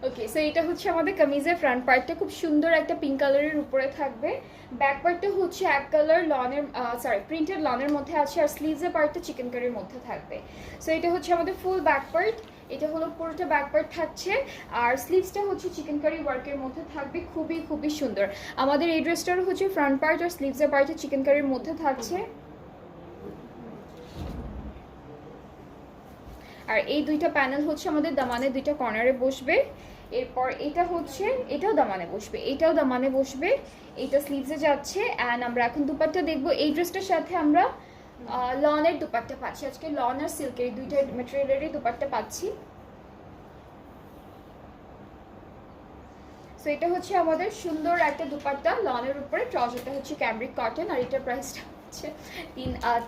ওকে, so এটা হচ্ছে আমাদের কামিজের ফ্রন্ট পার্টটা, খুব সুন্দর একটা পিঙ্ক কালারের উপরে থাকবে। ব্যাক পার্টটা হচ্ছে এক কালার লনের, সরি প্রিন্টেড লনের মধ্যে আছে, আর স্লিভসের পার্টটা চিকেন কারির মধ্যে থাকবে। সো এটা হচ্ছে আমাদের ফুল ব্যাক পার্ট, এটা হলো পুরোটা ব্যাক পার্ট থাকছে, আর স্লিভসটা হচ্ছে চিকেন কারি ওয়ার্কের মধ্যে থাকবে, খুবই খুবই সুন্দর। আমাদের এই ড্রেসটারও হচ্ছে ফ্রন্ট পার্ট আর স্লিভসের পার্টটা চিকেন কারির মধ্যে থাকছে। আর এই দুইটা প্যানেল হচ্ছে আমাদের দামানের দুইটা কর্নারে বসবে। এরপর এটা হচ্ছে, এটাও দামানে বসবে, এটাও দামানে বসবে, এইটা স্লিভসে যাচ্ছে। অ্যান্ড আমরা এখন দুপাট্টা দেখবো। এই ড্রেসটার সাথে আমরা লনের দুপাট্টা পাচ্ছি, আজকে লন আর সিল্কের এই দুইটা মেটেরিয়ালেরই দুপাট্টা পাচ্ছি। সো এটা হচ্ছে আমাদের সুন্দর একটা দুপাট্টা লনের উপরে, ট্রাউজারটা হচ্ছে ক্যামব্রিক কটন, আর এটার প্রাইসটা হচ্ছে 4